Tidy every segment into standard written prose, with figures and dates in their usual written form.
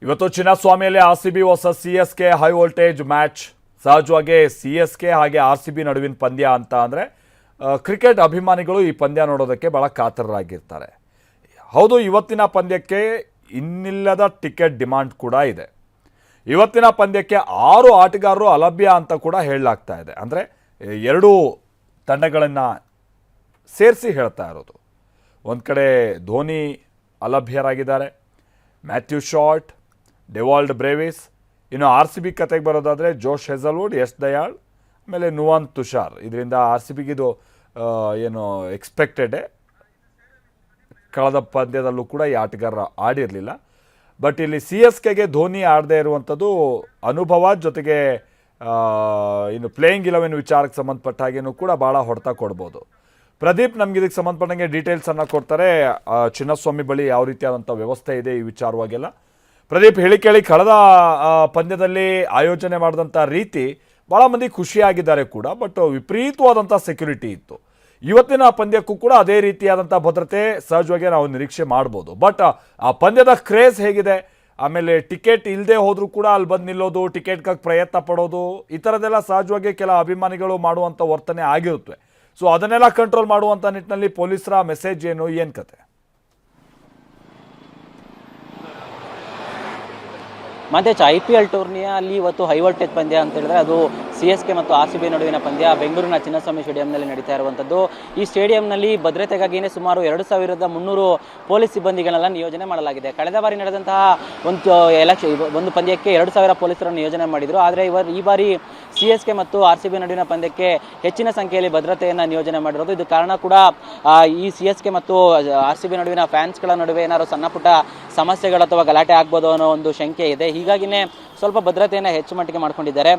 ಇವತ್ತು ಚಿನ್ನಸ್ವಾಮಿಯಲ್ಲಿ RCB versus CSK high voltage match. ಸಹಜವಾಗಿ ಸಿಎಸ್ಕೆ ಹಾಗೆ ಆರ್ಸಿಬಿ ನಡುವಿನ ಪಂದ್ಯ ಅಂತ ಅಂದರೆ ಕ್ರಿಕೆಟ್ ಅಭಿಮಾನಿಗಳು ಈ ಪಂದ್ಯ ನೋಡೋದಕ್ಕೆ ಭಾಳ ಕಾತರರಾಗಿರ್ತಾರೆ. ಹೌದು, ಇವತ್ತಿನ ಪಂದ್ಯಕ್ಕೆ ಇನ್ನಿಲ್ಲದ ಟಿಕೆಟ್ ಡಿಮಾಂಡ್ ಕೂಡ ಇದೆ. ಇವತ್ತಿನ ಪಂದ್ಯಕ್ಕೆ 6 ಆಟಗಾರರು ಅಲಭ್ಯ ಅಂತ ಕೂಡ ಹೇಳಲಾಗ್ತಾ ಇದೆ. ಅಂದರೆ ಎರಡೂ ತಂಡಗಳನ್ನು ಸೇರಿಸಿ ಹೇಳ್ತಾ ಇರೋದು. ಒಂದು ಕಡೆ ಧೋನಿ ಅಲಭ್ಯರಾಗಿದ್ದಾರೆ, ಮ್ಯಾಥ್ಯೂ ಶಾರ್ಟ್, ಡೆವಾಲ್ಡ್ ಬ್ರೇವಿಸ್. ಇನ್ನು ಆರ್ ಸಿ ಬಿ ಕತೆಗೆ ಬರೋದಾದರೆ ಜೋಶ್ ಹೆಜಲ್ವುಡ್, ಯಶ್ ದಯಾಳ್, ಆಮೇಲೆ ನುವಾನ್ ತುಷಾರ್. ಇದರಿಂದ ಆರ್ ಸಿ ಬಿಗಿದು ಏನು ಎಕ್ಸ್ಪೆಕ್ಟೆಡೇ. ಕಳೆದ ಪಂದ್ಯದಲ್ಲೂ ಕೂಡ ಈ ಆಟಗಾರ ಆಡಿರಲಿಲ್ಲ. ಬಟ್ ಇಲ್ಲಿ ಸಿ ಎಸ್ ಕೆಗೆ ಧೋನಿ ಆಡದೇ ಇರುವಂಥದ್ದು ಅನುಭವ, ಜೊತೆಗೆ ಇನ್ನು ಪ್ಲೇಯಿಂಗ್ 11 ವಿಚಾರಕ್ಕೆ ಸಂಬಂಧಪಟ್ಟ ಹಾಗೇನೂ ಕೂಡ ಭಾಳ ಹೊಡೆತ ಕೊಡ್ಬೋದು. ಪ್ರದೀಪ್ ನಮ್ಗೆ ಇದಕ್ಕೆ ಸಂಬಂಧಪಟ್ಟಂಗೆ ಡೀಟೇಲ್ಸನ್ನು ಕೊಡ್ತಾರೆ. ಚಿನ್ನಸ್ವಾಮಿ ಬಳಿ ಯಾವ ರೀತಿಯಾದಂಥ ವ್ಯವಸ್ಥೆ ಇದೆ ಈ ವಿಚಾರವಾಗೆಲ್ಲ. ಪ್ರದೀಪ್, ಹೇಳಿ ಕೇಳಿ ಕಳೆದ ಪಂದ್ಯದಲ್ಲಿ ಆಯೋಜನೆ ಮಾಡಿದಂಥ ರೀತಿ ಭಾಳ ಮಂದಿ ಖುಷಿಯಾಗಿದ್ದಾರೆ ಕೂಡ, ಬಟ್ ವಿಪರೀತವಾದಂಥ ಸೆಕ್ಯುರಿಟಿ ಇತ್ತು. ಇವತ್ತಿನ ಪಂದ್ಯಕ್ಕೂ ಕೂಡ ಅದೇ ರೀತಿಯಾದಂಥ ಭದ್ರತೆ ಸಹಜವಾಗಿ ನಾವು ನಿರೀಕ್ಷೆ ಮಾಡ್ಬೋದು. ಬಟ್ ಆ ಪಂದ್ಯದ ಕ್ರೇಜ್ ಹೇಗಿದೆ, ಆಮೇಲೆ ಟಿಕೆಟ್ ಇಲ್ಲದೆ ಹೋದರೂ ಕೂಡ ಅಲ್ಲಿ ಬಂದು ನಿಲ್ಲೋದು, ಟಿಕೆಟ್ಗಾಗಿ ಪ್ರಯತ್ನ ಪಡೋದು, ಈ ಥರದ್ದೆಲ್ಲ ಸಹಜವಾಗಿ ಕೆಲ ಅಭಿಮಾನಿಗಳು ಮಾಡುವಂಥ ವರ್ತನೆ ಆಗಿರುತ್ತೆ. ಸೊ ಅದನ್ನೆಲ್ಲ ಕಂಟ್ರೋಲ್ ಮಾಡುವಂಥ ನಿಟ್ಟಿನಲ್ಲಿ ಪೊಲೀಸರ ಮೆಸೇಜ್ ಏನು ಕತೆ? ಮತ್ತೆ IPL ಟೂರ್ನಿಯಲ್ಲಿ ಇವತ್ತು ಹೈ ವೋಲ್ಟೇಜ್ ಪಂದ್ಯ ಅಂತ ಹೇಳಿದ್ರೆ ಅದು CSK ಮತ್ತು RCB ನಡುವಿನ ಪಂದ್ಯ ಬೆಂಗಳೂರಿನ ಚಿನ್ನಸ್ವಾಮಿ ಸ್ಟೇಡಿಯಂನಲ್ಲಿ ನಡೀತಾ ಇರುವಂಥದ್ದು. ಈ ಸ್ಟೇಡಿಯಂನಲ್ಲಿ ಭದ್ರತೆಗಾಗಿಯೇ ಸುಮಾರು 2300 ಪೊಲೀಸ್ ಸಿಬ್ಬಂದಿಗಳನ್ನೆಲ್ಲ ನಿಯೋಜನೆ ಮಾಡಲಾಗಿದೆ. ಕಳೆದ ಬಾರಿ ನಡೆದಂತಹ ಒಂದು ಪಂದ್ಯಕ್ಕೆ 2000 ಪೊಲೀಸರನ್ನು ನಿಯೋಜನೆ ಮಾಡಿದರು. ಆದರೆ ಈ ಬಾರಿ CSK ಮತ್ತು RCB ನಡುವಿನ ಪಂದ್ಯಕ್ಕೆ ಹೆಚ್ಚಿನ ಸಂಖ್ಯೆಯಲ್ಲಿ ಭದ್ರತೆಯನ್ನು ನಿಯೋಜನೆ ಮಾಡಿರೋದು. ಇದು ಕಾರಣ ಕೂಡ ಈ CSK ಮತ್ತು RCB ನಡುವಿನ ಫ್ಯಾನ್ಸ್ಗಳ ನಡುವೆ ಏನಾದರೂ ಸಣ್ಣ ಪುಟ್ಟ ಸಮಸ್ಯೆಗಳು ಅಥವಾ ಗಲಾಟೆ ಆಗ್ಬೋದು ಅನ್ನೋ ಒಂದು ಶಂಕೆ ಇದೆ. ಹೀಗಾಗಿನೇ ಸ್ವಲ್ಪ ಭದ್ರತೆಯನ್ನು ಹೆಚ್ಚು ಮಟ್ಟಿಗೆ ಮಾಡ್ಕೊಂಡಿದ್ದಾರೆ.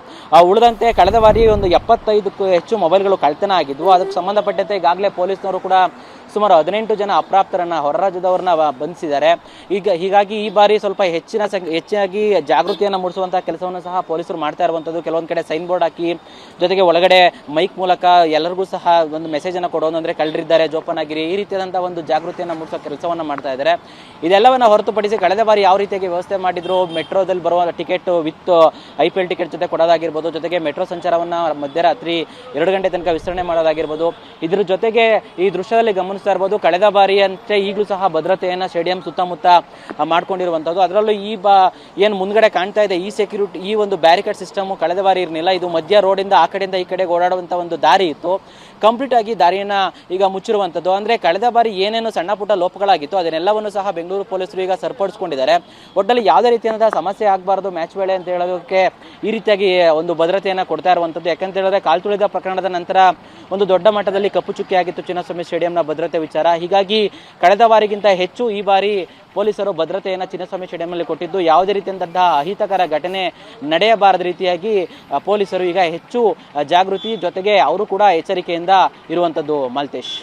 ಉಳಿದಂತೆ ಕಳೆದ ಬಾರಿ ಒಂದು 75ಕ್ಕೂ ಹೆಚ್ಚು ಮೊಬೈಲ್ಗಳು ಕಳ್ತನ ಆಗಿದ್ವು. ಅದಕ್ಕೆ ಸಂಬಂಧಪಟ್ಟಂತೆ ಈಗಾಗಲೇ ಪೊಲೀಸ್ನವರು ಕೂಡ ಸುಮಾರು 18 ಜನ ಅಪ್ರಾಪ್ತರನ್ನು ಹೊರ ರಾಜ್ಯದವ್ರನ್ನ ಬಂಧಿಸಿದ್ದಾರೆ. ಹೀಗಾಗಿ ಈ ಬಾರಿ ಸ್ವಲ್ಪ ಹೆಚ್ಚಾಗಿ ಜಾಗೃತಿಯನ್ನು ಮೂಡಿಸುವಂತಹ ಕೆಲಸವನ್ನು ಸಹ ಪೊಲೀಸರು ಮಾಡ್ತಾ ಇರುವಂಥದ್ದು. ಕೆಲವೊಂದು ಕಡೆ ಸೈನ್ ಬೋರ್ಡ್ ಹಾಕಿ, ಜೊತೆಗೆ ಒಳಗಡೆ ಮೈಕ್ ಮೂಲಕ ಎಲ್ಲರಿಗೂ ಸಹ ಒಂದು ಮೆಸೇಜನ್ನು ಕೊಡೋದು, ಅಂದರೆ ಕಳ್ಳರಿದ್ದಾರೆ, ಜೋಪಾನಾಗಿರಿ, ಈ ರೀತಿಯಾದಂಥ ಒಂದು ಜಾಗೃತಿಯನ್ನು ಮೂಡಿಸೋ ಕೆಲಸವನ್ನು ಮಾಡ್ತಾ ಇದ್ದಾರೆ. ಇದೆಲ್ಲವನ್ನು ಹೊರತುಪಡಿಸಿ ಕಳೆದ ಬಾರಿ ಯಾವ ರೀತಿಯಾಗಿ ವ್ಯವಸ್ಥೆ ಮಾಡಿದ್ರು, ಮೆಟ್ರೋದಲ್ಲಿ ಬರುವ ಟಿಕೆಟ್ ವಿತ್ IPL ಟಿಕೆಟ್ ಜೊತೆ ಕೊಡೋದಾಗಿರ್ಬೋದು, ಜೊತೆಗೆ ಮೆಟ್ರೋ ಸಂಚಾರವನ್ನು ಮಧ್ಯರಾತ್ರಿ 2 ಗಂಟೆ ತನಕ ವಿಸ್ತರಣೆ ಮಾಡೋದಾಗಿರ್ಬೋದು. ಇದ್ರ ಜೊತೆಗೆ ಈ ದೃಶ್ಯದಲ್ಲಿ ಗಮನಿಸ್ತಾ ಇರ್ಬೋದು, ಕಳೆದ ಬಾರಿ ಅಂತೆ ಈಗಲೂ ಸಹ ಭದ್ರತೆಯನ್ನು ಸ್ಟೇಡಿಯಂ ಸುತ್ತಮುತ್ತ ಮಾಡ್ಕೊಂಡಿರುವಂಥದ್ದು. ಅದರಲ್ಲೂ ಏನು ಮುಂದ್ಗಡೆ ಕಾಣ್ತಾ ಇದೆ ಈ ಸೆಕ್ಯೂರಿಟಿ, ಈ ಒಂದು ಬ್ಯಾರಿಕೇಡ್ ಸಿಸ್ಟಮ್ ಕಳೆದ ಬಾರಿ ಇರಲಿಲ್ಲ. ಇದು ಮಧ್ಯ ರೋಡಿಂದ ಆ ಕಡೆಯಿಂದ ಈ ಕಡೆಗೆ ಓಡಾಡುವಂಥ ಒಂದು ದಾರಿ ಇತ್ತು. ಕಂಪ್ಲೀಟ್ ಆಗಿ ದಾರಿಯನ್ನು ಈಗ ಮುಚ್ಚಿರುವಂಥದ್ದು. ಅಂದರೆ ಕಳೆದ ಬಾರಿ ಏನೇನು ಸಣ್ಣ ಪುಟ್ಟ ಲೋಪಗಳಾಗಿತ್ತು ಅದನ್ನೆಲ್ಲವನ್ನು ಸಹ ಬೆಂಗಳೂರು ಪೊಲೀಸರು ಈಗ ಸರಿಪಡಿಸ್ಕೊಂಡಿದ್ದಾರೆ. ಒಟ್ಟಲ್ಲಿ ಯಾವುದೇ ರೀತಿಯಾದಂಥ ಸಮಸ್ಯೆ ಆಗಬಾರ್ದು ಮ್ಯಾಚ್ ವೇಳೆ ಅಂತ ಹೇಳೋದಕ್ಕೆ ಈ ರೀತಿಯಾಗಿ ಒಂದು ಭದ್ರತೆಯನ್ನು ಕೊಡ್ತಾ ಇರುವಂಥದ್ದು. ಯಾಕಂತ ಹೇಳಿದ್ರೆ ಕಾಲ್ತುಳಿದ ಪ್ರಕರಣದ ನಂತರ ಒಂದು ದೊಡ್ಡ ಮಟ್ಟದಲ್ಲಿ ಕಪ್ಪು ಚುಕ್ಕಿ ಆಗಿತ್ತು ಚಿನ್ನಸ್ವಾಮಿ ಸ್ಟೇಡಿಯಂನ ಭದ್ರತೆ ವಿಚಾರ. ಹೀಗಾಗಿ ಕಳೆದ ಬಾರಿಗಿಂತ ಹೆಚ್ಚು ಈ ಬಾರಿ ಪೊಲೀಸರು ಭದ್ರತೆಯನ್ನು ಚಿನ್ನಸ್ವಾಮಿ ಸ್ಟೇಡಿಯಂನಲ್ಲಿ ಕೊಟ್ಟಿದ್ದು, ಯಾವುದೇ ರೀತಿಯಾದಂತಹ ಅಹಿತಕರ ಘಟನೆ ನಡೆಯಬಾರದ ರೀತಿಯಾಗಿ ಪೊಲೀಸರು ಈಗ ಹೆಚ್ಚು ಜಾಗೃತಿ, ಜೊತೆಗೆ ಅವರು ಕೂಡ ಎಚ್ಚರಿಕೆಯಿಂದ ಇರುವಂಥದ್ದು. ಮಾಲ್ತೇಶ್.